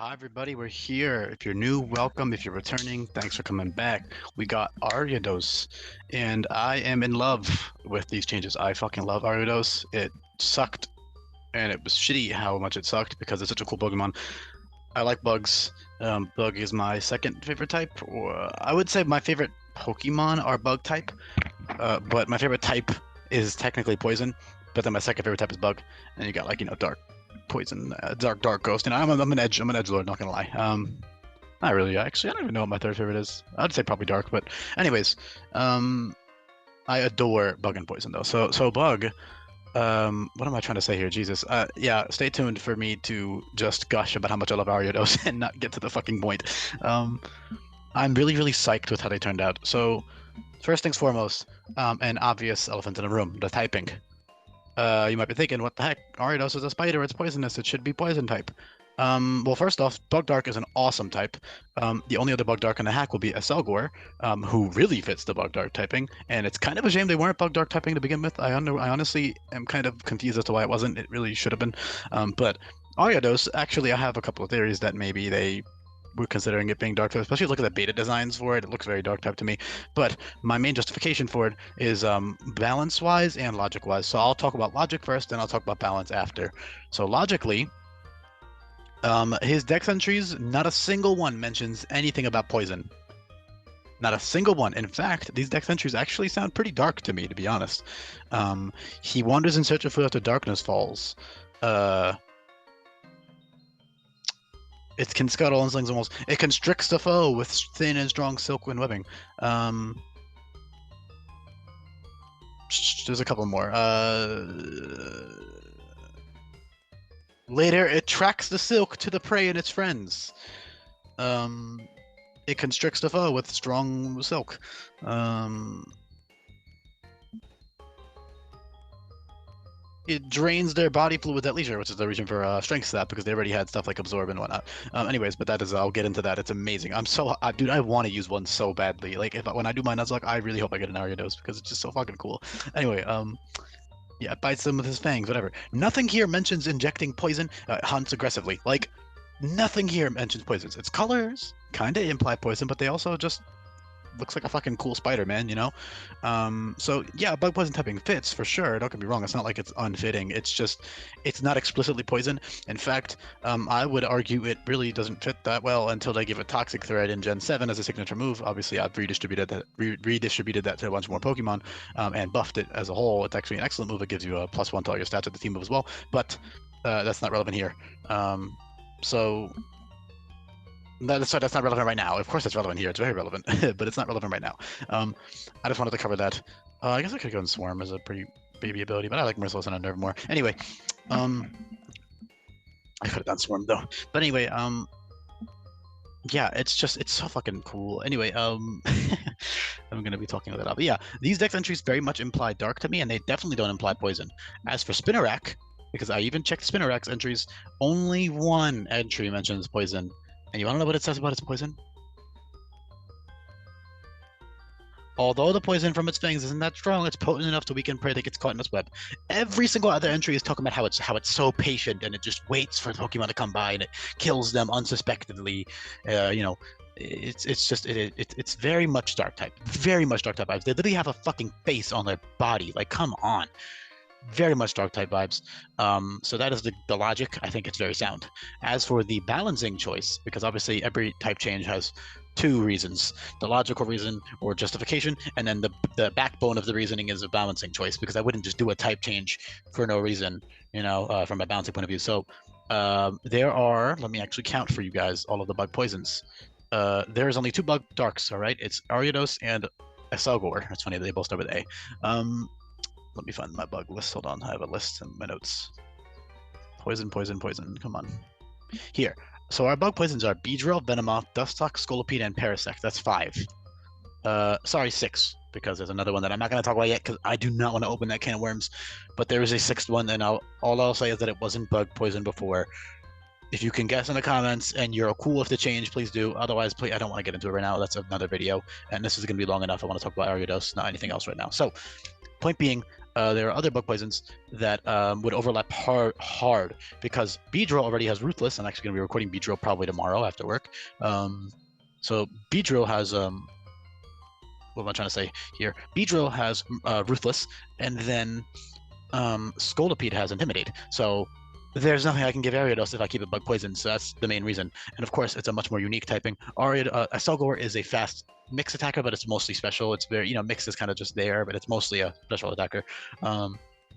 Hi, everybody. We're here. If you're new, welcome. If you're returning, thanks for coming back. We got Ariados, and I am in love with these changes. I fucking love Ariados. It sucked, and it was shitty how much it sucked because it's such a cool Pokemon. I like bugs. Bug is my second favorite type, or I would say my favorite Pokemon are bug type, but my favorite type is technically poison. But then my second favorite type is bug, and you got like dark poison, dark ghost, and I'm an edge lord, not gonna lie. Not really. Actually, I don't even know what my third favorite is. I'd say probably dark, but anyways, um, I adore bug and poison though. So bug. What am I trying to say here? Jesus. Yeah. Stay tuned for me to just gush about how much I love Ariados and not get to the fucking point. Um, I'm really psyched with how they turned out. So first things foremost, an obvious elephant in the room: the typing. You might be thinking, what the heck? Ariados is a spider, it's poisonous, it should be poison type. Well, first off, Bug Dark is an awesome type. The only other Bug Dark in the hack will be a Selgor, who really fits the Bug Dark typing, and it's kind of a shame they weren't Bug Dark typing to begin with. I honestly am kind of confused as to why it wasn't. It really should have been. But Ariados, actually, I have a couple of theories that maybe they were considering it being dark type, especially look at the beta designs for it. It looks very dark type to me. But my main justification for it is balance wise and logic wise. So I'll talk about logic first, and I'll talk about balance after. So logically, his dex entries, not a single one mentions anything about poison. Not a single one. In fact, these dex entries actually sound pretty dark to me, to be honest. He wanders in search of food after darkness falls. It can scuttle and slings almost. It constricts the foe with thin and strong silkwind webbing. There's a couple more. Later, it tracks the silk to the prey and its friends. It constricts the foe with strong silk. It drains their body fluids at leisure, which is the reason for strength stat, because they already had stuff like absorb and whatnot. Anyways, but that is, I'll get into that. It's amazing. Dude, I want to use one so badly. Like, when I do my Nuzlocke, I really hope I get an Ariados because it's just so fucking cool. Anyway, yeah, bites them with his fangs, whatever. Nothing here mentions injecting poison, hunts aggressively. Like, nothing here mentions poisons. Its colors kind of imply poison, but they also just looks like a fucking cool spider, man, you know? So yeah, bug poison typing fits for sure. Don't get me wrong. It's not like it's unfitting. It's just, it's not explicitly poison. In fact, I would argue it really doesn't fit that well until they give it Toxic Thread in Gen 7 as a signature move. Obviously, I've redistributed that to a bunch more Pokemon, and buffed it as a whole. It's actually an excellent move. It gives you a +1 to all your stats at the team move as well, but that's not relevant here. So that's not relevant right now. Of course, it's relevant here. It's very relevant, but it's not relevant right now. I just wanted to cover that. I guess I could go in Swarm as a pretty baby ability, but I like Merciless and Unnerve more. Anyway, I could have done Swarm though. But anyway, yeah, it's so fucking cool. Anyway, I'm gonna be talking about that. But yeah, these dex entries very much imply dark to me, and they definitely don't imply poison. As for Spinarak, because I even checked Spinarak's entries, only one entry mentions poison. And you want to know what it says about its poison? Although the poison from its fangs isn't that strong, it's potent enough to weaken prey that gets caught in its web. Every single other entry is talking about how it's so patient and it just waits for the Pokemon to come by and it kills them unsuspectedly. It's very much dark type. Very much dark type vibes. They literally have a fucking face on their body. Like, come on. Very much dark type vibes. So that is the logic. I think it's very sound. As for the balancing choice, because obviously every type change has two reasons: the logical reason or justification, and then the backbone of the reasoning is a balancing choice, because I wouldn't just do a type change for no reason, from a balancing point of view. So there are, let me actually count for you guys all of the bug poisons. There's only two bug darks, all right? It's Ariados and Selgor. That's funny, they both start with A. Let me find my bug list. Hold on, I have a list in my notes. Poison. Come on. Here. So our bug poisons are Beedrill, Venomoth, Dustox, Scolipede, and Parasect. That's 5. Sorry, 6, because there's another one that I'm not going to talk about yet, because I do not want to open that can of worms. But there is a 6th one, and all I'll say is that it wasn't bug poison before. if you can guess in the comments and you're cool with the change, please do. Otherwise, please, I don't want to get into it right now. That's another video, and this is going to be long enough. I want to talk about Ariados, not anything else right now. So, point being, there are other bug poisons that would overlap hard because Beedrill already has Ruthless. I'm actually going to be recording Beedrill probably tomorrow after work. So Beedrill has what am I trying to say here? Beedrill has Ruthless, and then Scolipede has Intimidate. So there's nothing I can give Ariados if I keep it bug poison, so that's the main reason. And of course, it's a much more unique typing. Astelgor is a fast mix attacker, but it's mostly special. It's very, mix is kind of just there, but it's mostly a special attacker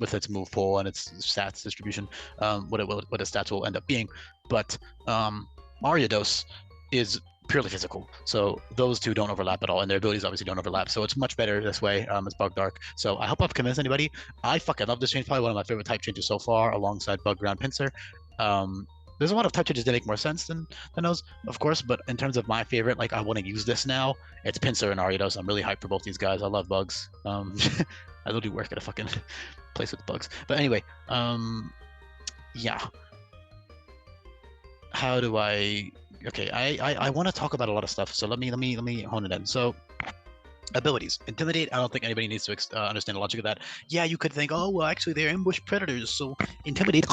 with its move pool and its stats distribution, what its stats will end up being. But Ariados is purely physical, so those two don't overlap at all, and their abilities obviously don't overlap, so it's much better this way. It's Bug Dark, so I hope I've convinced anybody. I fucking love this change, probably one of my favorite type changes so far, alongside Bug Ground Pincer. There's a lot of type changes that make more sense than those, of course, but in terms of my favorite, like I want to use this now, it's Pincer and Ariados. I'm really hyped for both these guys. I love bugs. I literally work at a fucking place with bugs, but anyway, yeah. How do I? Okay, I want to talk about a lot of stuff, so let me hone it in. So, abilities. Intimidate, I don't think anybody needs to understand the logic of that. Yeah, you could think, oh, well, actually, they're ambush predators, so Intimidate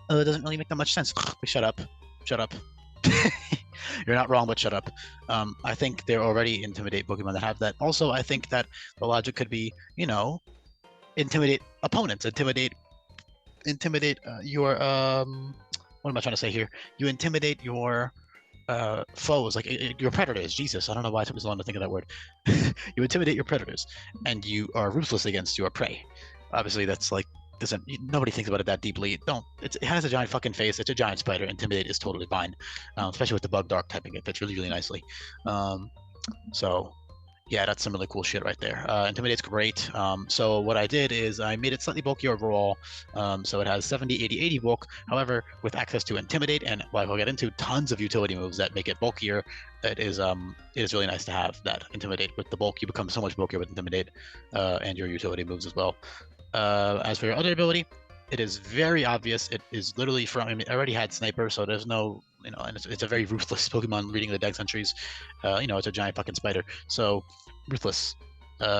doesn't really make that much sense. Shut up. Shut up. You're not wrong, but shut up. I think there are already Intimidate Pokemon that have that. Also, I think that the logic could be, intimidate opponents, intimidate your what am I trying to say here? You intimidate your foes, like your predators. Jesus, I don't know why it took me so long to think of that word. You intimidate your predators, and you are ruthless against your prey. Obviously, that's like nobody thinks about it that deeply. It has a giant fucking face. It's a giant spider. Intimidate is totally fine, especially with the Bug Dark typing. It fits really, really nicely. So yeah, that's some really cool shit right there. Intimidate's great. So what I did is I made it slightly bulkier overall. So it has 70, 80, 80 bulk. However, with access to Intimidate and what we'll get into, tons of utility moves that make it bulkier, it is really nice to have that Intimidate. With the bulk, you become so much bulkier with Intimidate and your utility moves as well. As for your other ability, it is very obvious. It is literally from, I already had Sniper, so there's no, and it's a very ruthless Pokemon reading the deck entries. It's a giant fucking spider. So, Ruthless.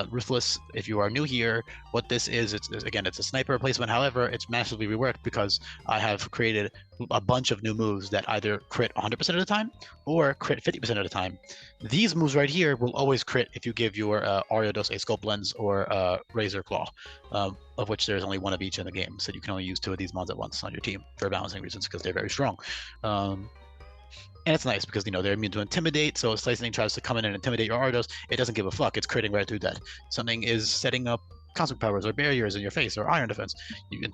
Ruthless, if you are new here, what this is, it's a Sniper replacement. However, it's massively reworked because I have created a bunch of new moves that either crit 100% of the time or crit 50% of the time. These moves right here will always crit if you give your Ariados a Scope Lens or Razor Claw, of which there's only one of each in the game, so you can only use 2 of these mons at once on your team for balancing reasons because they're very strong. And it's nice because, they're immune to Intimidate, so if Slicing tries to come in and intimidate your Ariados, it doesn't give a fuck. It's critting right through that. Something is setting up Cosmic Powers or barriers in your face or Iron Defense.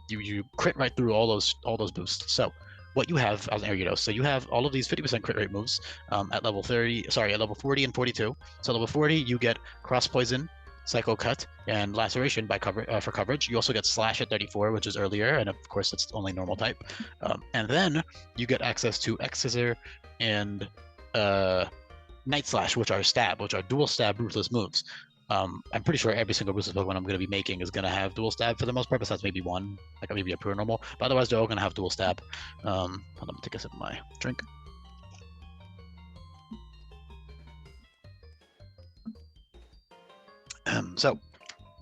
You crit right through all those boosts. So what you have as Ariados, so you have all of these 50% crit rate moves at level 40 and 42. So level 40, you get Cross Poison, Psycho Cut, and Laceration for coverage. You also get Slash at 34, which is earlier, and of course it's only normal type. And then you get access to X-Scissor and Night Slash, which are dual stab ruthless moves. I'm pretty sure every single ruthless Pokemon I'm going to be making is going to have dual stab for the most part, besides maybe one, like maybe a pure normal. But otherwise, they're all going to have dual stab. Hold on, let me take a sip of my drink. So,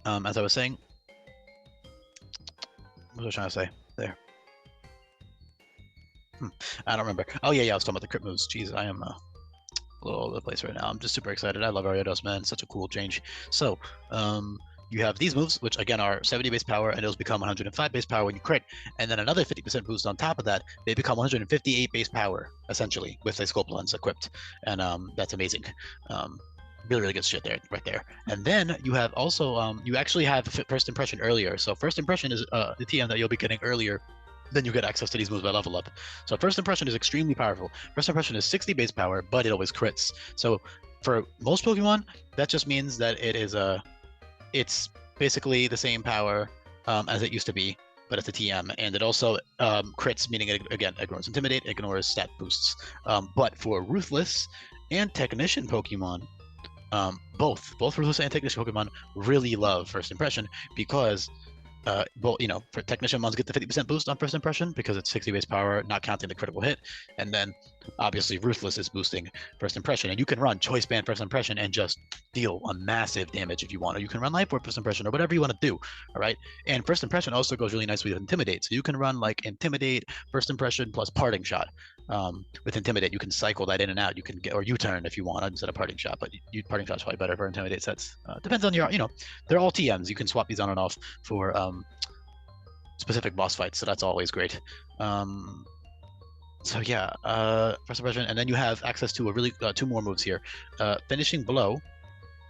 as I was saying, what was I trying to say there? I don't remember. Oh yeah, I was talking about the crit moves. Jeez, I am a little all over the place right now. I'm just super excited. I love Ariados, man. Such a cool change. So, you have these moves, which again are 70 base power, and those become 105 base power when you crit, and then another 50% boost on top of that. They become 158 base power essentially with a Scope Lens equipped, and that's amazing. Really, really good shit there, right there. And then you have also, you actually have First Impression earlier. So First Impression is the TM that you'll be getting earlier. Then you get access to these moves by level up. So First Impression is extremely powerful. First Impression is 60 base power, but it always crits. So for most Pokemon, that just means that it is it's basically the same power as it used to be, but it's a TM, and it also crits, meaning it again ignores Intimidate, ignores stat boosts. But for Ruthless and Technician Pokemon, both Ruthless and Technician Pokemon really love First Impression because well, for Technician ones get the 50% boost on first impression because it's 60 base power, not counting the critical hit. And then obviously Ruthless is boosting first impression. And you can run Choice Band first impression and just deal a massive damage if you want. Or you can run Life Orb first impression or whatever you want to do. All right. And first impression also goes really nicely with Intimidate. So you can run like Intimidate, first impression plus Parting Shot. With Intimidate, you can cycle that in and out. You can get, or U-turn if you want instead of Parting Shot, but Parting Shot's probably better for Intimidate sets. Depends on your, they're all TMs. You can swap these on and off for specific boss fights, so that's always great. So yeah, first impression, and then you have access to a really two more moves here. Finishing Blow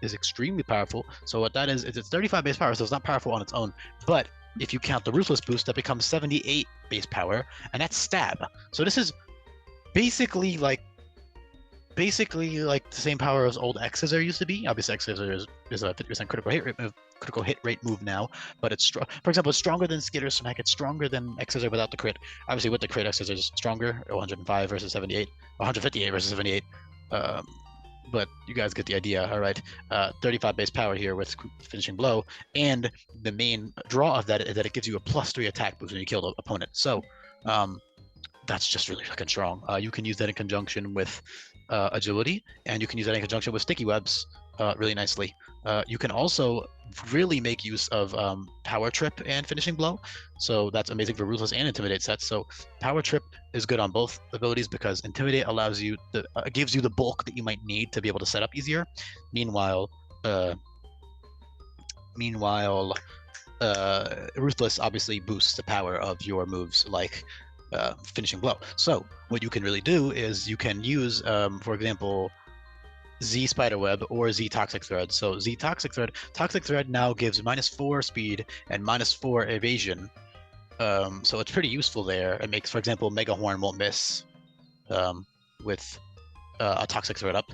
is extremely powerful. So what that is it's 35 base power, so it's not powerful on its own, but if you count the Ruthless boost, that becomes 78 base power, and that's stab. So this is basically like the same power as old X Scissor used to be. Obviously, X Scissor is a 50% critical hit rate move now, but it's for example, it's stronger than Skitter Smack. It's stronger than X Scissor without the crit. Obviously, with the crit, X Scissor is stronger. 105 versus 78, 158 versus 78. But you guys get the idea. All right, 35 base power here with Finishing Blow, and the main draw of that is that it gives you a +3 attack boost when you kill the opponent. So that's just really fucking strong. You can use that in conjunction with agility, and you can use that in conjunction with sticky webs really nicely. You can also really make use of Power Trip and Finishing Blow, so that's amazing for Ruthless and Intimidate sets. So Power Trip is good on both abilities because Intimidate allows you gives you the bulk that you might need to be able to set up easier. Meanwhile, Ruthless obviously boosts the power of your moves like Finishing Blow. So what you can really do is you can use, for example, Z Spiderweb or Z Toxic Thread. So Z Toxic Thread now gives -4 speed and -4 evasion. So it's pretty useful there. It makes, for example, Mega Horn won't miss with a Toxic Thread up.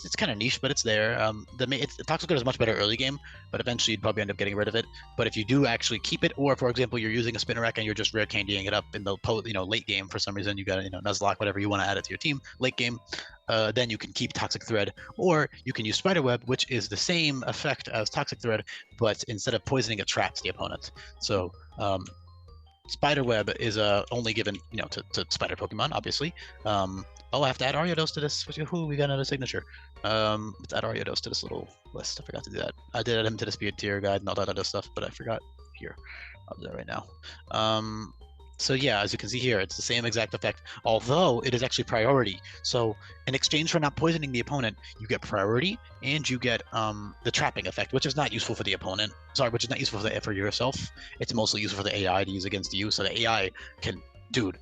It's kind of niche, but it's there. Toxic Thread is much better early game, but eventually you'd probably end up getting rid of it. But if you do actually keep it, or for example, you're using a Spinnerack and you're just rare candying it up in the late game for some reason, you got Nuzlocke, whatever you want to add it to your team, late game, then you can keep Toxic Thread, or you can use Spiderweb, which is the same effect as Toxic Thread, but instead of poisoning, it traps the opponent. So Spiderweb is only given to spider Pokemon, obviously. Oh, I have to add Ariados to this. We got another signature. Let's add Ariados to this little list. I forgot to do that. I did add him to the Speed Tier guide and all that other stuff, but I forgot here. I'll do that right now. So yeah, as you can see here, it's the same exact effect, although it is actually priority. So in exchange for not poisoning the opponent, you get priority and you get the trapping effect, which is not useful for the opponent. Sorry, which is not useful for yourself. It's mostly useful for the AI to use against you. So the AI can, dude,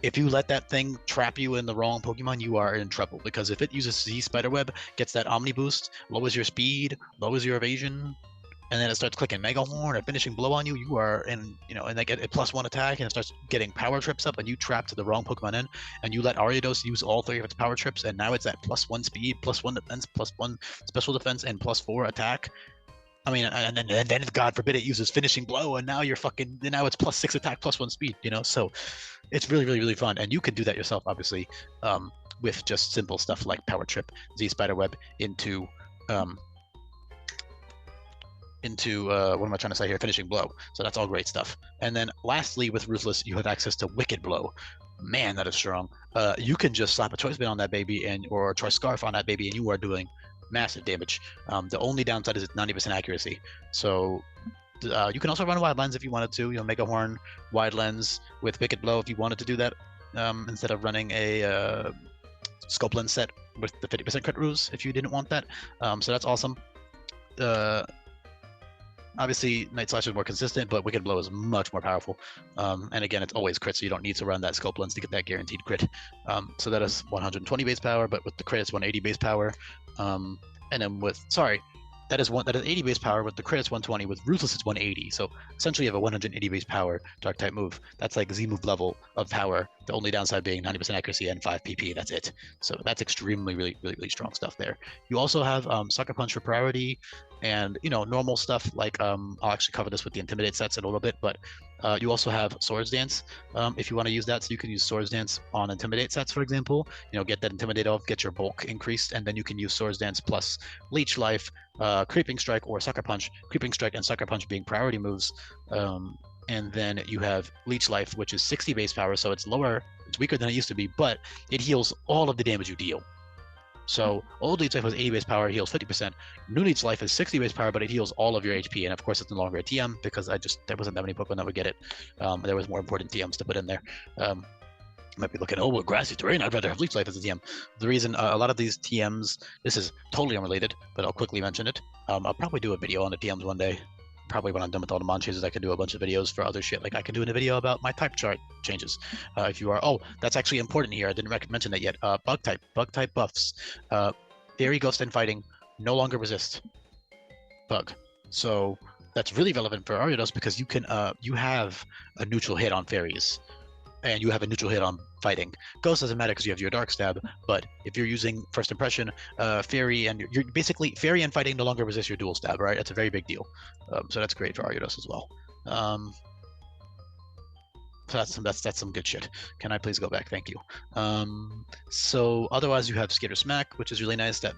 if you let that thing trap you in the wrong Pokemon, you are in trouble, because if it uses Z Spiderweb, gets that Omni boost, lowers your speed, lowers your evasion, and then it starts clicking Mega Horn or Finishing Blow on you, you are in, and they get a +1 attack, and it starts getting power trips up, and you trap to the wrong Pokemon in, and you let Ariados use all 3 of its power trips, and now it's at +1 speed, +1 defense, +1 special defense, and +4 attack. I mean, and then God forbid it uses Finishing Blow, and now now it's +6 attack, +1 speed, So it's really, really, really fun, and you can do that yourself, obviously, with just simple stuff like Power Trip, Z Spiderweb into what am I trying to say here? Finishing Blow. So that's all great stuff. And then lastly, with Ruthless, you have access to Wicked Blow. Man, that is strong. You can just slap a Choice Band on that baby or a Choice Scarf on that baby, and you are doing massive damage. The only downside is it's 90% accuracy. So you can also run Wide Lens if you wanted to. Mega Horn, Wide Lens with Wicked Blow if you wanted to do that, instead of running a Scope Lens set with the 50% crit ruse if you didn't want that. So that's awesome. Obviously, Night Slash is more consistent, but Wicked Blow is much more powerful. And again, it's always crit, so you don't need to run that Scope Lens to get that guaranteed crit. So that is 120 base power, but with the crit, it's 180 base power. And then that is 80 base power. With the crit, it's 120. With Ruthless, it's 180. So essentially, you have a 180 base power Dark type move. That's like Z move level of power. The only downside being 90% accuracy and 5 PP. That's it. So that's extremely, really, really, really strong stuff there. You also have Sucker Punch for priority, and normal stuff like I'll actually cover this with the Intimidate sets in a little bit, but You also have Swords Dance if you want to use that. So you can use Swords Dance on Intimidate sets, for example. Get that Intimidate off, get your bulk increased, and then you can use Swords Dance plus Leech Life, Creeping Strike, or Sucker Punch. Creeping Strike and Sucker Punch being priority moves. And then you have Leech Life, which is 60 base power, so it's lower, it's weaker than it used to be, but it heals all of the damage you deal. So old Leech Life was 80 base power, heals 50%. New Leech Life is 60 base power, but it heals all of your HP. And of course, it's no longer a TM because there wasn't that many Pokemon that would get it. There was more important TMs to put in there. Might be looking, oh, well, grassy terrain, I'd rather have Leech Life as a TM. The reason a lot of these TMs, this is totally unrelated, but I'll quickly mention it. I'll probably do a video on the TMs one day. Probably when I'm done with all the mon changes, I can do a bunch of videos for other shit. Like I can do a video about my type chart changes. If you are, oh, that's actually important here. I didn't mention that yet. Bug type buffs. Fairy, Ghost, and Fighting no longer resist Bug. So that's really relevant for Ariados because you have a neutral hit on Fairies, and you have a neutral hit on Fighting. Ghost doesn't matter because you have your Dark Stab, but if you're using First Impression, Fairy, and you're basically Fairy and Fighting no longer resist your Dual Stab, right? That's a very big deal. So that's great for Ariados as well. So that's some good shit. Can I please go back? Thank you. So otherwise you have Skitter Smack, which is really nice. That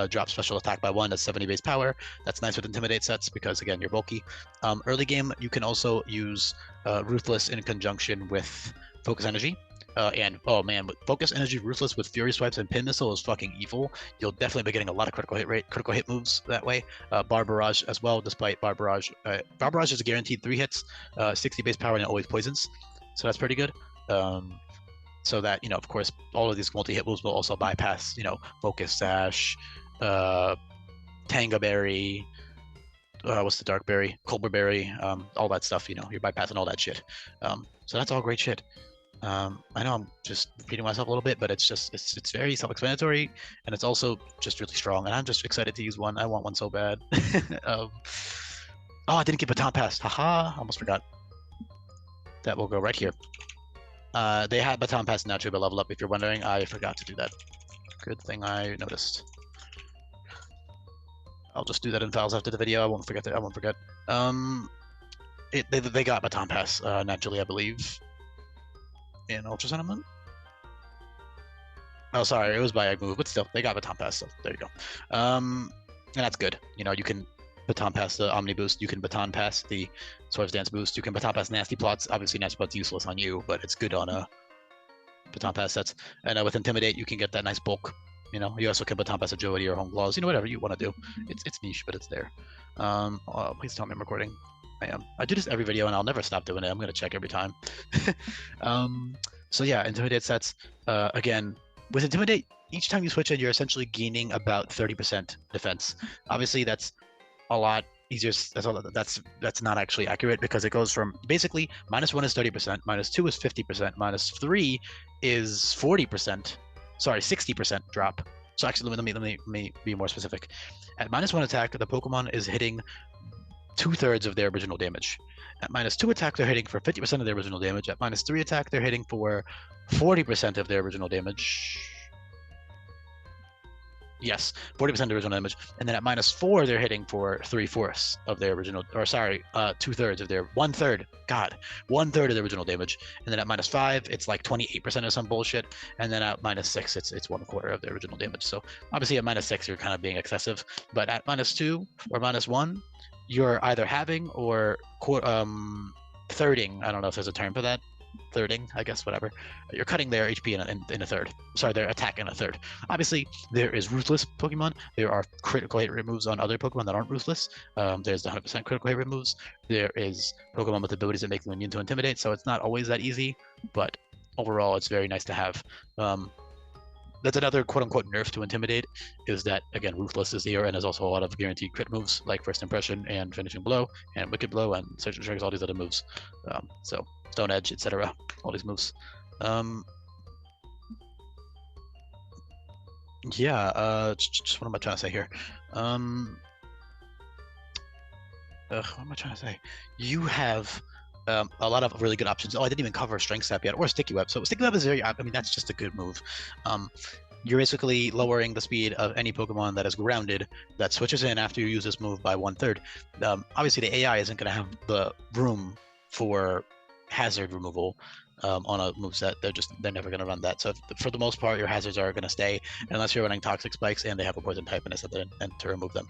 drops special attack by 1. That's 70 base power. That's nice with Intimidate sets because again you're bulky. Early game you can also use Ruthless in conjunction with Focus Energy. And oh man, with Focus Energy, Ruthless with Fury Swipes and Pin Missile is fucking evil. You'll definitely be getting a lot of critical hit moves that way. Bar Barrage as well, despite Bar Barrage. Bar Barrage is a guaranteed 3 hits, 60 base power, and it always poisons. So that's pretty good. So that, of course, all of these multi-hit moves will also bypass, Focus Sash, Tanga Berry, what's the Dark Berry, Colbur Berry, all that stuff, you're bypassing all that shit. So that's all great shit. I know I'm just repeating myself a little bit, but it's very self-explanatory, and it's also just really strong, and I'm just excited to use one. I want one so bad. Oh, I didn't get Baton Pass. Haha, almost forgot. That will go right here. They had Baton Pass now to level up. If you're wondering, I forgot to do that. Good thing I noticed. I'll just do that in files after the video. I won't forget that. I won't forget. They got Baton Pass naturally, I believe. In Ultra Sentiment? Oh, sorry, it was by Egg Move, but still, they got Baton Pass, so there you go. And that's good. You can Baton Pass the Omni boost, you can Baton Pass the Swords Dance boost, you can Baton Pass Nasty Plots. Obviously, Nasty Plots useless on you, but it's good on Baton Pass sets. And with Intimidate, you can get that nice bulk. You also can Baton Pass Agility or Home Claws, whatever you want to do. It's niche, but it's there. Oh, please tell me I'm recording. I am. I do this every video, and I'll never stop doing it. I'm going to check every time. So yeah, Intimidate sets. Again, with Intimidate, each time you switch it, you're essentially gaining about 30% defense. Obviously, that's a lot easier. That's not actually accurate because it goes from basically -1 is 30%, -2 is 50%, -3 is 40%. Sorry, 60% drop. So actually, let me be more specific. At -1 attack, the Pokemon is hitting 2/3 of their original damage. At -2 attack, they're hitting for 50% of their original damage. At -3 attack, they're hitting for 40% of their original damage. Yes, 40% of the original damage. And then at -4, they're hitting for 3/4 of their original, or sorry, 2/3 of their 1/3. God, 1/3 of the original damage. And then at -5, it's like 28% of some bullshit. And then at -6, it's 1/4 of the original damage. So obviously at -6, you're kind of being excessive. But at -2 or -1, you're either having or thirding. I don't know if there's a term for that. Thirding, I guess, whatever. You're cutting their HP in a third. Sorry, their attack in a third. Obviously, there is ruthless Pokemon. There are critical hit removes on other Pokemon that aren't ruthless. There's the 100% critical hit removes. There is Pokemon with abilities that make them immune to Intimidate, so it's not always that easy, but overall, it's very nice to have. That's another quote-unquote nerf to Intimidate, is that, again, Ruthless is here, and there's also a lot of guaranteed crit moves, like First Impression and Finishing Blow, and Wicked Blow, and Search and Strikes, all these other moves. So, Stone Edge, etc., all these moves. Yeah, just what am I trying to say here? What am I trying to say? You have a lot of really good options. Oh, I didn't even cover Strength Sap yet, or Sticky Web. So Sticky Web is that's just a good move. You're basically lowering the speed of any Pokemon that is grounded that switches in after you use this move by 1/3. Obviously, the AI isn't going to have the room for hazard removal on a moveset. They're never going to run that. So for the most part, your hazards are going to stay unless you're running toxic spikes and they have a poison type and to remove them.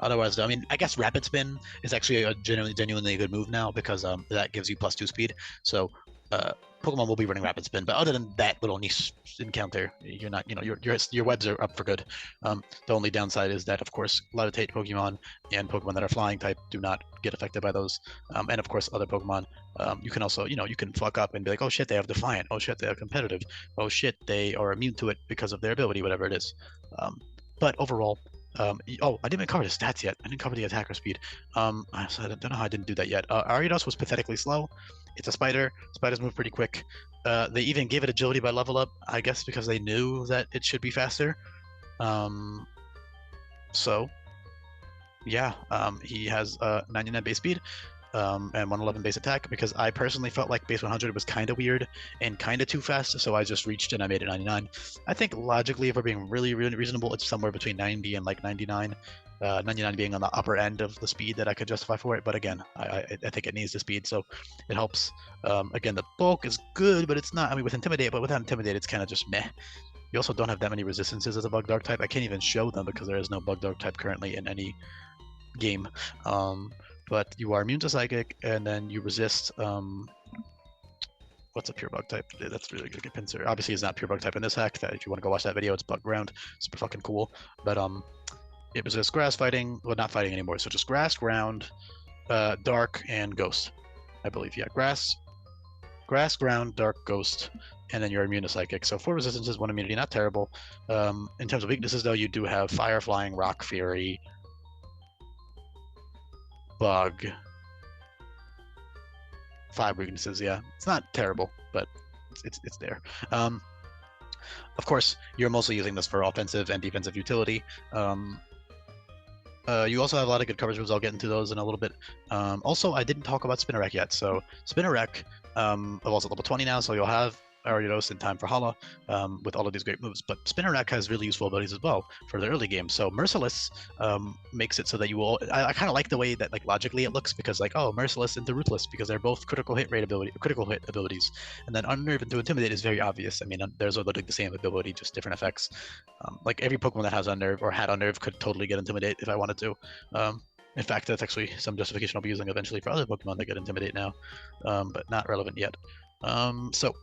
Otherwise, I mean, I guess rapid spin is actually a genuinely good move now because that gives you +2 speed. So Pokemon will be running rapid spin, but other than that little niche encounter, you're not, your webs are up for good. The only downside is that, of course, levitate Pokemon and Pokemon that are flying type do not get affected by those. And of course, other Pokemon, you can also, you can fuck up and be like, oh shit, they have Defiant. Oh shit, they are competitive. Oh shit, they are immune to it because of their ability, whatever it is. But overall, I didn't even cover the stats yet. I didn't cover the attacker speed. So I don't know how I didn't do that yet. Ariados was pathetically slow. It's a spider. Spiders move pretty quick. They even gave it agility by level up, I guess because they knew that it should be faster. So, yeah, he has 99 base speed and 111 base attack because I personally felt like base 100 was kind of weird and kind of too fast, so I just reached and I made it 99. I think logically, if we're being really, really reasonable, it's somewhere between 90 and like 99. 99 being on the upper end of the speed that I could justify for it, but again, I think it needs the speed, so it helps. Again, the bulk is good, but it's not. I mean, with Intimidate, but without Intimidate, it's kind of just meh. You also don't have that many resistances as a Bug Dark type. I can't even show them because there is no Bug Dark type currently in any game. But you are immune to Psychic, and then you resist. What's a pure bug type? That's really good. Pinsir. Obviously, it's not pure bug type in this hack. If you want to go watch that video, it's Bug Ground. Super fucking cool. But it resists grass fighting. Well, not fighting anymore. So just grass, ground, dark, and ghost. I believe. Yeah, grass, ground, dark, ghost, and then you're immune to Psychic. So 4 resistances, 1 immunity. Not terrible. In terms of weaknesses, though, you do have Fire, Flying, Rock, Fury, Bug. 5 weaknesses, yeah. It's not terrible, but it's there. Of course, you're mostly using this for offensive and defensive utility. You also have a lot of good coverage moves. I'll get into those in a little bit. Also, I didn't talk about Spinnerack yet. So Spinnerack, also level 20 now, so you'll have Ariados in time for Hala with all of these great moves. But Spinnerack has really useful abilities as well for the early game. So Merciless makes it so that you will. I kind of like the way that like logically it looks because like Merciless into Ruthless because they're both critical hit abilities, and then Unnerve into Intimidate is very obvious. I mean, there's literally the same ability, just different effects. Like every Pokemon that has Unnerve or had Unnerve could totally get Intimidate if I wanted to. In fact, that's actually some justification I'll be using eventually for other Pokemon that get Intimidate now, but not relevant yet. So.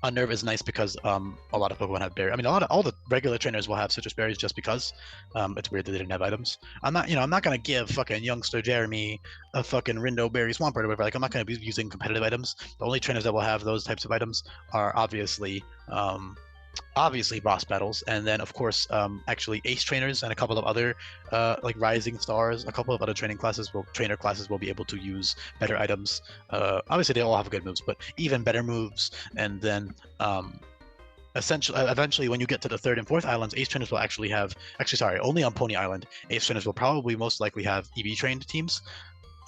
Unnerve is nice because a lot of Pokemon have berry. I mean, all the regular trainers will have citrus berries just because. It's weird that they didn't have items. I'm not gonna give fucking youngster Jeremy a fucking Rindo berry Swampert or whatever. Like, I'm not gonna be using competitive items. The only trainers that will have those types of items are obviously boss battles, and then of course actually ace trainers and a couple of other like rising stars, a couple of other trainer classes will be able to use better items. Obviously they all have good moves, but even better moves. And then eventually when you get to the 3rd and 4th islands, ace trainers will only on Pony Island, ace trainers will probably most likely have EV trained teams.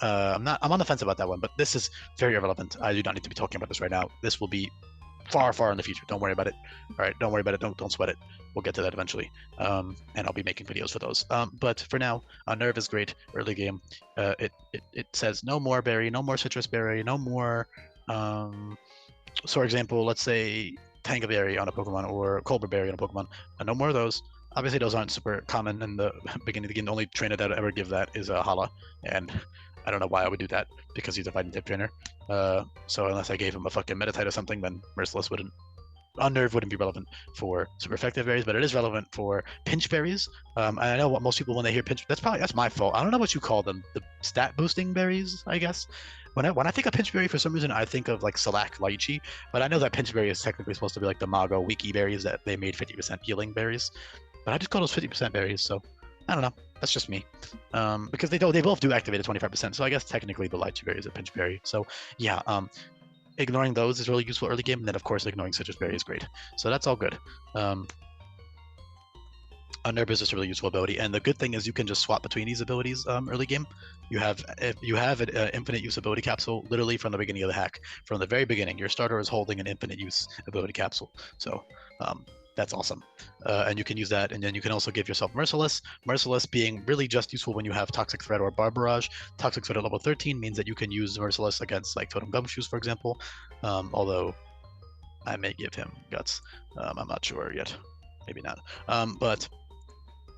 I'm on the fence about that one, but this is very irrelevant. I do not need to be talking about this right now. This will be far in the future. Don't worry about it. All right, don't worry about it. Don't sweat it. We'll get to that eventually, and I'll be making videos for those. But for now, Unnerve is great early game. It says no more berry, no more citrus berry, no more. So for example, let's say Tanga berry on a Pokemon or Cobra berry on a Pokemon. No more of those. Obviously, those aren't super common in the beginning of the game. The only trainer that would ever give that is Hala, and I don't know why I would do that because he's a fighting type trainer. So unless I gave him a fucking Meditite or something, then Merciless Unnerve wouldn't be relevant for super effective berries, but it is relevant for pinch berries. And I know what most people, when they hear pinch, that's my fault. I don't know what you call them. The stat boosting berries, I guess. When I think of pinch berry, for some reason I think of like Salac Lychee, but I know that pinch berry is technically supposed to be like the Mago Wiki berries that they made 50% healing berries. But I just call those 50% berries, so I don't know. That's just me. Because they both do activate at 25%, so I guess technically the Lychee berry is a pinch berry. So yeah, ignoring those is really useful early game, and then of course ignoring citrus berry is great. So that's all good. Unnerve is just a really useful ability, and the good thing is you can just swap between these abilities early game. You have an infinite use ability capsule literally from the beginning of the hack. From the very beginning, your starter is holding an infinite use ability capsule. So That's awesome. And you can use that, and then you can also give yourself Merciless. Merciless being really just useful when you have Toxic Threat or Barbarage. Toxic Threat at level 13 means that you can use Merciless against like Totem Gumshoes, for example. Although I may give him Guts. I'm not sure yet. Maybe not. But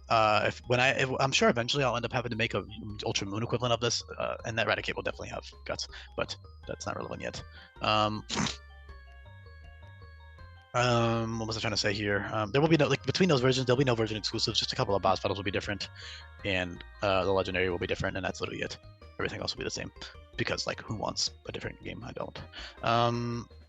I'm sure eventually I'll end up having to make a Ultra Moon equivalent of this, and that Eradicate will definitely have Guts, but that's not relevant yet. What was I trying to say here? There will be no, like, between those versions, there'll be no version exclusives. Just a couple of boss battles will be different, and the legendary will be different, and that's literally it. Everything else will be the same, because like, who wants a different game? I don't.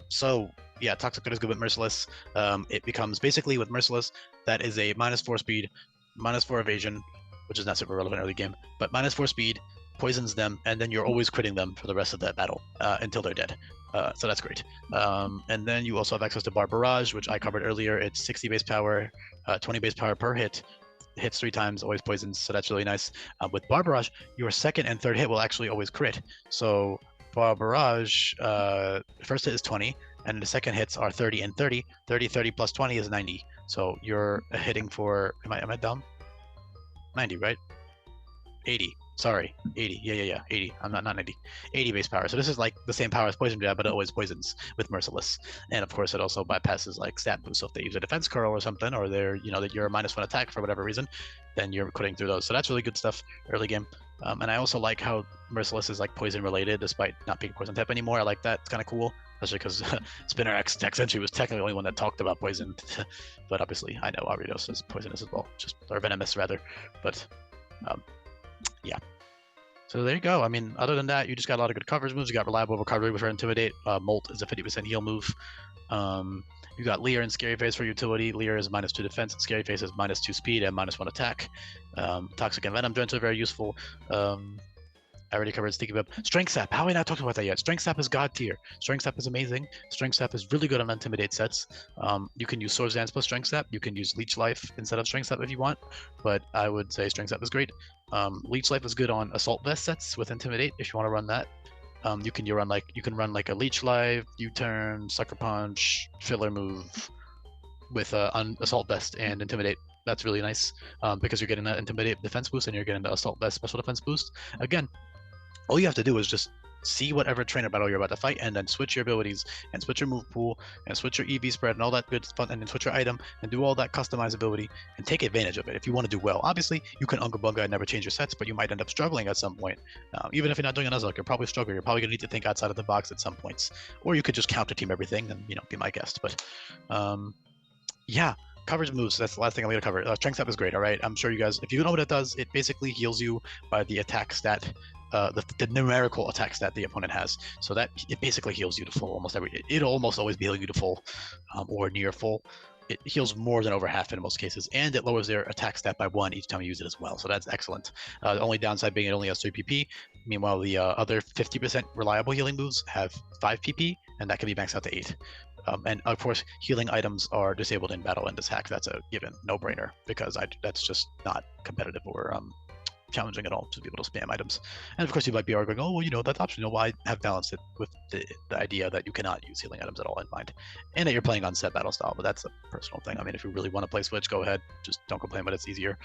So yeah, Toxic Threat is good with Merciless. It becomes basically with Merciless, that is a -4 speed, -4 evasion, which is not super relevant early game, but -4 speed, poisons them, and then you're always critting them for the rest of that battle until they're dead. So that's great. And then you also have access to Barbarage, which I covered earlier. It's 60 base power, 20 base power per hit, hits 3 times, always poisons, so that's really nice. With Barbarage, your second and third hit will actually always crit. So Barbarage, first hit is 20, and the second hits are 30 and 30. 30, 30 plus 20 is 90. So you're hitting for, am I dumb? 90, right? 80. Sorry, 80. Yeah. 80. I'm not 90. 80 base power. So this is like the same power as Poison Jab, but it always poisons with Merciless. And of course, it also bypasses like stat boost. So if they use a defense curl or something, or they're, that you're a -1 attack for whatever reason, then you're cutting through those. So that's really good stuff early game. And I also like how Merciless is like poison related, despite not being poison type anymore. I like that. It's kind of cool, especially because Spinner X Tech Century was technically the only one that talked about poison. But obviously, I know Ariados is poisonous as well, or venomous rather. But yeah. So there you go. I mean, other than that, you just got a lot of good coverage moves. You got reliable recovery with Intimidate. Molt is a 50% heal move. You got Leer and Scary Face for utility. Leer is -2 defense, and Scary Face is -2 speed and -1 attack. Toxic and Venom Drench are very useful. I already covered Sticky Web. Strength Sap. How have I not talked about that yet? Strength Sap is god tier. Strength Sap is amazing. Strength Sap is really good on Intimidate sets. You can use Swords Dance plus Strength Sap. You can use Leech Life instead of Strength Sap if you want, but I would say Strength Sap is great. Leech Life is good on Assault Vest sets with Intimidate if you want to run that. You can run like a Leech Life, U-turn, Sucker Punch, filler move with on Assault Vest and Intimidate. That's really nice because you're getting that Intimidate defense boost and you're getting the Assault Vest special defense boost. Again, all you have to do is just see whatever trainer battle you're about to fight and then switch your abilities and switch your move pool and switch your EV spread and all that good stuff, and then switch your item and do all that customizability and take advantage of it if you want to do well. Obviously, you can Unga Bunga and never change your sets, but you might end up struggling at some point. Even if you're not doing a Nuzlocke, you're probably struggling. You're probably going to need to think outside of the box at some points. Or you could just counter team everything and, be my guest. But yeah. Coverage moves, that's the last thing I'm going to cover. Strength Sap is great, all right? I'm sure you guys, if you know what it does, it basically heals you by the attack stat, the numerical attack stat the opponent has. So that it basically heals you to full almost it'll almost always be healing you to full or near full. It heals more than over half in most cases, and it lowers their attack stat by 1 each time you use it as well. So that's excellent. The only downside being it only has 3 PP. Meanwhile, the other 50% reliable healing moves have 5 PP, and that can be maxed out to 8. And of course, healing items are disabled in battle and this hack. That's a given, no-brainer, because that's just not competitive or challenging at all to be able to spam items. And of course, you might be arguing, oh, well, that's optional. Well, I have balanced it with the idea that you cannot use healing items at all in mind, and that you're playing on set battle style. But that's a personal thing. I mean, if you really want to play Switch, go ahead. Just don't complain, but it's easier.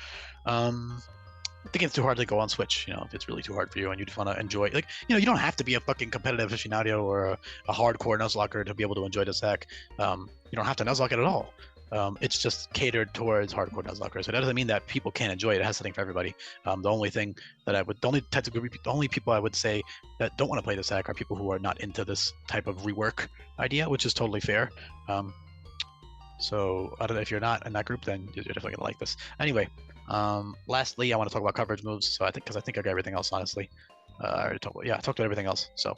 I think it's too hard to go on Switch, if it's really too hard for you and you just want to enjoy, you don't have to be a fucking competitive aficionado or a hardcore Nuzlocker to be able to enjoy this hack. You don't have to Nuzlock it at all. It's just catered towards hardcore Nuzlockers. So that doesn't mean that people can't enjoy it. It has something for everybody. The only people I would say that don't want to play this hack are people who are not into this type of rework idea, which is totally fair. So I don't know if you're not in that group, then you're definitely gonna like this. Anyway, lastly, I want to talk about coverage moves. So I think I got everything else, honestly. I talked about everything else. So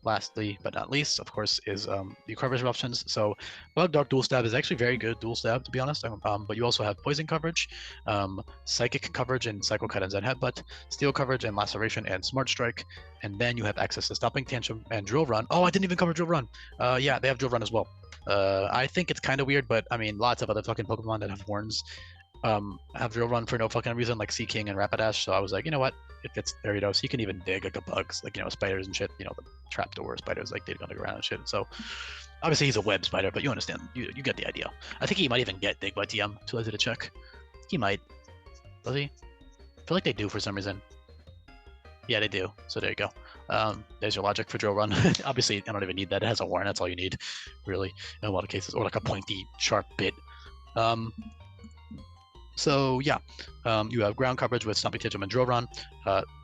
lastly, but not least, of course, is the coverage options. So Bug Dark Dual Stab is actually very good dual stab, to be honest. But you also have poison coverage, psychic coverage and Psycho Cut and Zen Headbutt, steel coverage and laceration and smart strike, and then you have access to stopping tantrum and drill run. Oh, I didn't even cover drill run. Yeah, they have drill run as well. I think it's kind of weird, but I mean, lots of other fucking Pokemon that have horns have drill run for no fucking reason, like Sea King and Rapidash. So I was like, you know what? If it's Ariados, he can even dig like a bugs, like spiders and shit. The trapdoor spiders, like dig underground and shit. So Obviously, he's a web spider, but you understand. You get the idea. I think he might even get dig by TM. Too lazy to check. He might. Does he? I feel like they do for some reason. Yeah, they do. So there you go. There's your logic for drill run. Obviously, I don't even need that. It has a warren. That's all you need, really, in a lot of cases, or like a pointy, sharp bit. So yeah, you have ground coverage with Stomping Tantrum and Drill Run,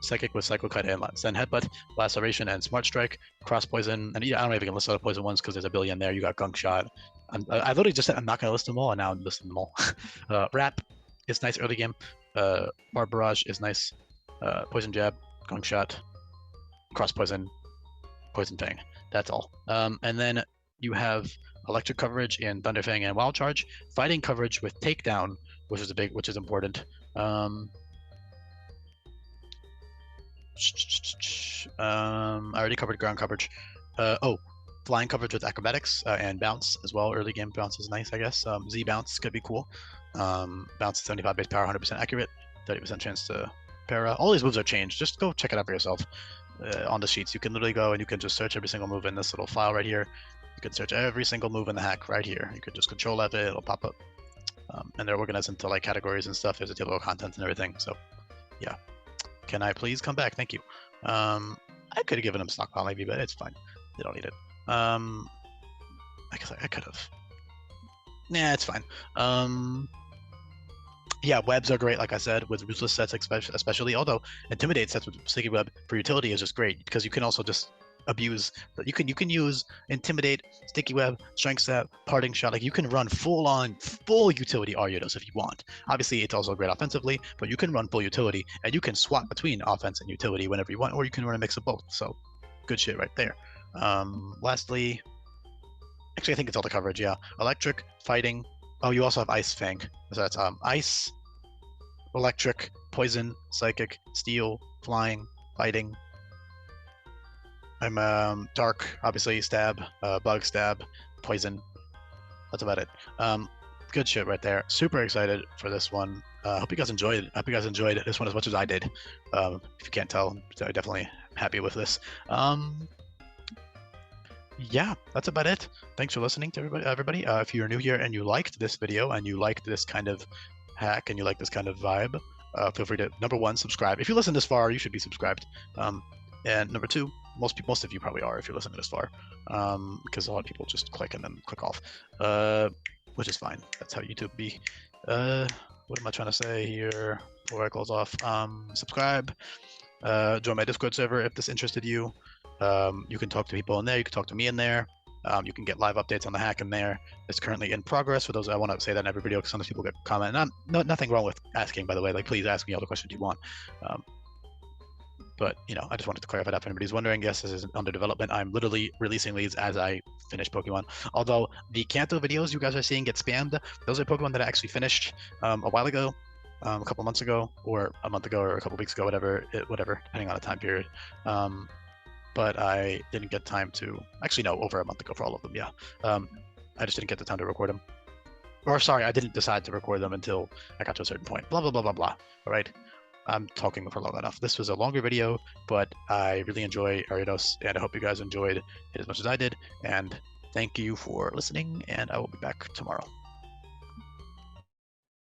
Psychic with Psycho Cut and Zen Headbutt, Laceration and Smart Strike, Cross Poison, and yeah, I don't even list all the poison ones because there's a billion there. You got Gunk Shot. I literally just said I'm not going to list them all, and now I'm listing them all. Wrap is nice early game. Barb Barrage is nice. Poison Jab, Gunk Shot, Cross Poison, Poison Fang. That's all. And then you have electric coverage in Thunderfang and Wild Charge, fighting coverage with Takedown, which is important. I already covered ground coverage. Flying coverage with acrobatics and bounce as well. Early game bounce is nice, I guess. Z bounce could be cool. Bounce 75 base power, 100% accurate, 30% chance to para. All these moves are changed. Just go check it out for yourself. On the sheets, you can literally go and you can just search every single move in this little file right here. You can search every single move in the hack right here. You could just Control F it, it'll pop up. And they're organized into like categories and stuff. There's a table of contents and everything. So yeah. Can I please come back? Thank you. I could have given them stockpile maybe, but it's fine. They don't need it. I guess I could have. Nah, it's fine. Yeah, webs are great, like I said, with ruthless sets especially. Although intimidate sets with sticky web for utility is just great because you can also just abuse. You can use intimidate, sticky web, strength step, parting shot. Like you can run full utility Ariados if you want. Obviously, it's also great offensively, but you can run full utility and you can swap between offense and utility whenever you want, or you can run a mix of both. So good shit right there. Lastly, actually, I think it's all the coverage. Yeah, electric, fighting. Oh, you also have Ice Fang. So that's Ice, Electric, Poison, Psychic, Steel, Flying, Fighting. I'm Dark, obviously, Stab, Bug Stab, Poison. That's about it. Good shit right there. Super excited for this one. Hope you guys enjoyed it. Hope you guys enjoyed this one as much as I did. If you can't tell, I'm definitely happy with this. Yeah, that's about it. Thanks for listening to everybody. If you're new here and you liked this video and you liked this kind of hack and you like this kind of vibe, feel free to, number one, subscribe. If you listen this far, you should be subscribed. And number two, most of you probably are if you're listening this far, because a lot of people just click and then click off, which is fine. That's how YouTube be. What am I trying to say here before I close off? Subscribe. Join my Discord server if this interested you. You can talk to people in there. You can talk to me in there. You can get live updates on the hack in there. It's currently in progress. For those, I want to say that in every video because sometimes people get comment. Nothing wrong with asking, by the way. Like, please ask me all the questions you want. But you know, I just wanted to clarify that if anybody's wondering. Yes, this is under development. I'm literally releasing these as I finish Pokemon. Although the Kanto videos you guys are seeing get spammed, those are Pokemon that I actually finished a while ago, a couple months ago, or a month ago, or a couple weeks ago, whatever, depending on the time period. But I didn't get time to, actually no, over a month ago for all of them, yeah. I just didn't get the time to record them. Or sorry, I didn't decide to record them until I got to a certain point. Blah, blah, blah, blah, blah, all right? I'm talking for long enough. This was a longer video, but I really enjoy Ariados, and I hope you guys enjoyed it as much as I did. And thank you for listening, and I will be back tomorrow.